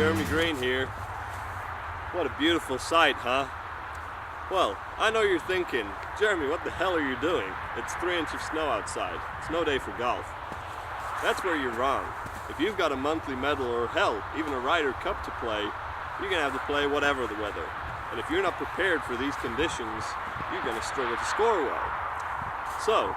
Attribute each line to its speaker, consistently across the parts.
Speaker 1: Jeremy Greene here. What a beautiful sight, huh? Well, I know you're thinking, Jeremy, what the hell are you doing? It's 3 inches of snow outside. Snow day for golf. That's where you're wrong. If you've got a monthly medal or hell, even a Ryder Cup to play, you're going to have to play whatever the weather. And if you're not prepared for these conditions, you're going to struggle to score well. So,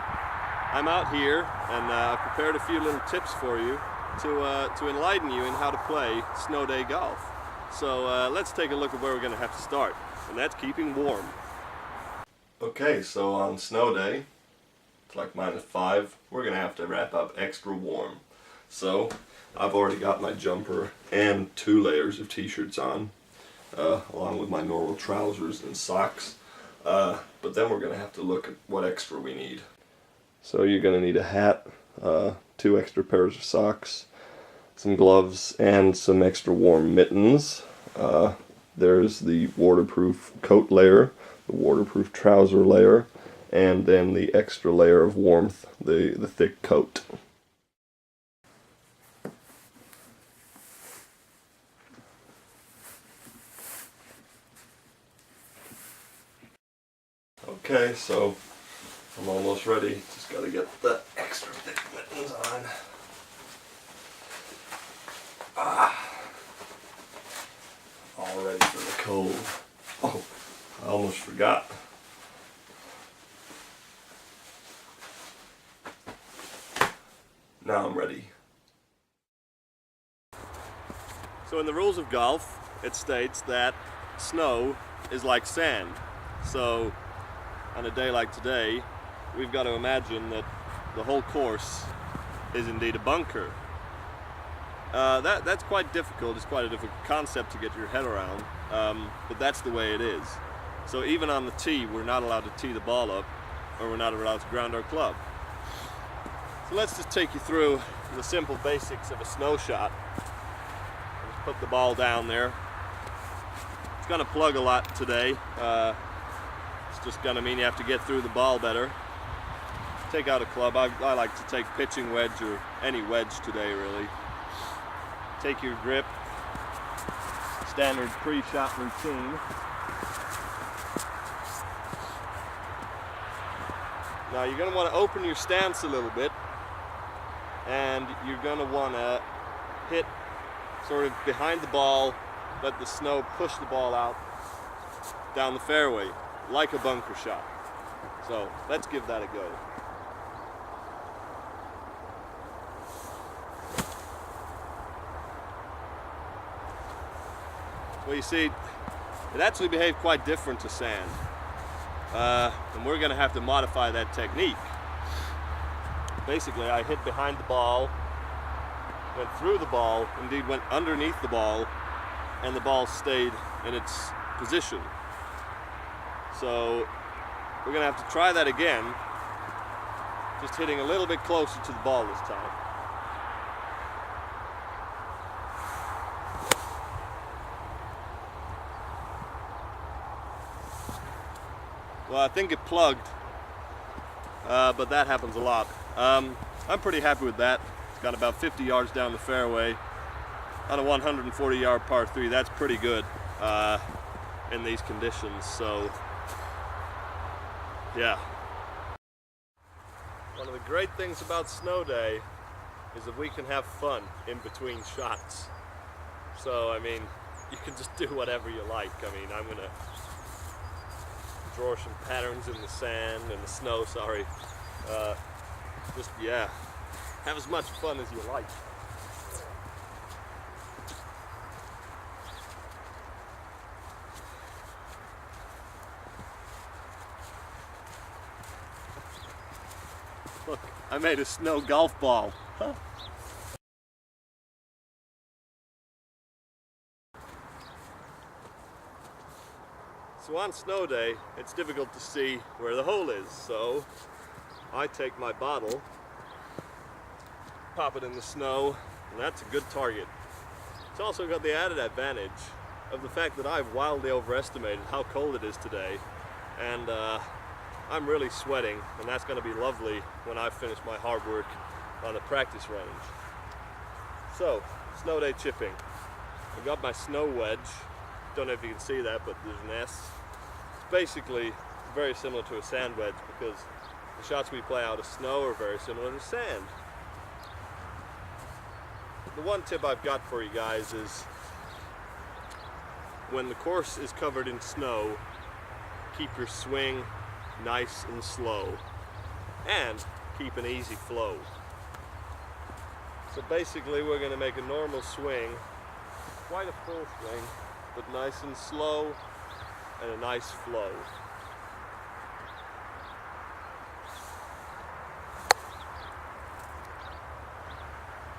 Speaker 1: I'm out here and I've prepared a few little tips for you to enlighten you in how to play snow day golf. So let's take a look at where we're going to have to start, and that's keeping warm. Okay, so on snow day, it's like -5, we're going to have to wrap up extra warm. So I've already got my jumper and 2 layers of t-shirts on, along with my normal trousers and socks. But then we're going to have to look at what extra we need. So you're going to need a hat, 2 extra pairs of socks, some gloves, and some extra warm mittens. There's the waterproof coat layer, the waterproof trouser layer, and then the extra layer of warmth, the thick coat. Okay, so I'm almost ready. Just gotta get the extra thick mittens on. All ready for the cold. Oh, I almost forgot. Now I'm ready. So in the rules of golf, it states that snow is like sand. So on a day like today, we've got to imagine that the whole course is indeed a bunker. That's quite difficult. It's quite a difficult concept to get your head around, but that's the way it is. So even on the tee, we're not allowed to tee the ball up, or we're not allowed to ground our club. So let's just take you through the simple basics of a snow shot. Just put the ball down there. It's going to plug a lot today. It's just going to mean you have to get through the ball better. Take out a club. I like to take pitching wedge or any wedge today, really. Take your grip, standard pre-shot routine. Now you're going to want to open your stance a little bit, and you're going to want to hit sort of behind the ball, let the snow push the ball out down the fairway, like a bunker shot. So let's give that a go. Well, you see, it actually behaved quite different to sand, and we're going to have to modify that technique. Basically, I hit behind the ball, went through the ball, indeed went underneath the ball, and the ball stayed in its position. So we're going to have to try that again, just hitting a little bit closer to the ball this time. Well, I think it plugged, but that happens a lot. I'm pretty happy with that. It's got about 50 yards down the fairway on a 140-yard par 3. That's pretty good in these conditions. So, yeah. One of the great things about snow day is that we can have fun in between shots. So, I mean, you can just do whatever you like. I mean, I'm gonna draw some patterns in the sand and the snow, sorry. Just, yeah, have as much fun as you like. Look, I made a snow golf ball. Huh? So on snow day, it's difficult to see where the hole is, so I take my bottle, pop it in the snow, and that's a good target. It's also got the added advantage of the fact that I've wildly overestimated how cold it is today, and I'm really sweating, and that's going to be lovely when I finish my hard work on the practice range. So, snow day chipping. I got my snow wedge. Don't know if you can see that, but there's an S. It's basically very similar to a sand wedge because the shots we play out of snow are very similar to sand. The one tip I've got for you guys is when the course is covered in snow, keep your swing nice and slow and keep an easy flow. So basically we're going to make a normal swing, quite a full swing, but nice and slow and a nice flow.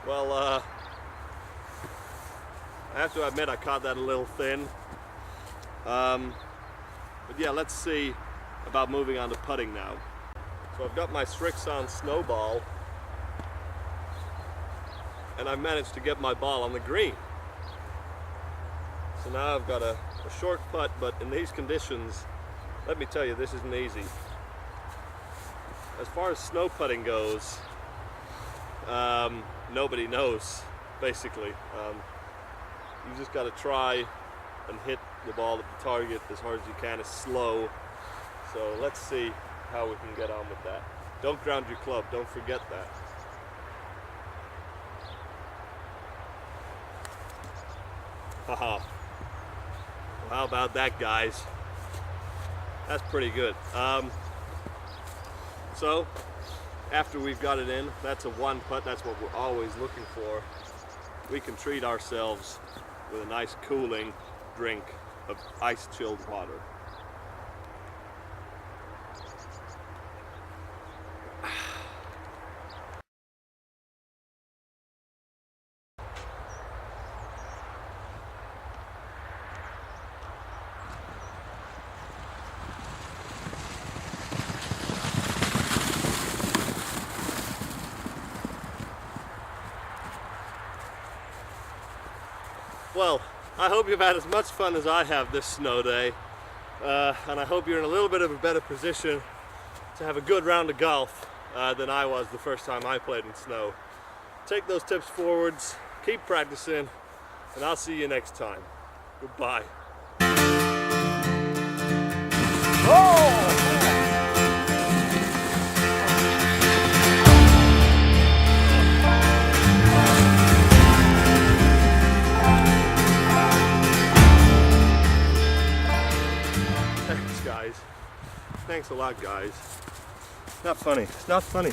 Speaker 1: Well, I have to admit I caught that a little thin. But yeah, let's see about moving on to putting now. So I've got my Srixon snowball and I managed to get my ball on the green. So now I've got a short putt, but in these conditions, let me tell you, this isn't easy. As far as snow putting goes, nobody knows, basically. You just got to try and hit the ball at the target as hard as you can, as slow. So let's see how we can get on with that. Don't ground your club, don't forget that. Haha. Well, how about that, guys? That's pretty good. So after we've got it in, that's a one putt, that's what we're always looking for. We can treat ourselves with a nice cooling drink of ice-chilled water. Well, I hope you've had as much fun as I have this snow day, and I hope you're in a little bit of a better position to have a good round of golf than I was the first time I played in snow. Take those tips forwards, keep practicing, and I'll see you next time. Goodbye. Thanks, guys. Thanks a lot, guys. Not funny. It's not funny.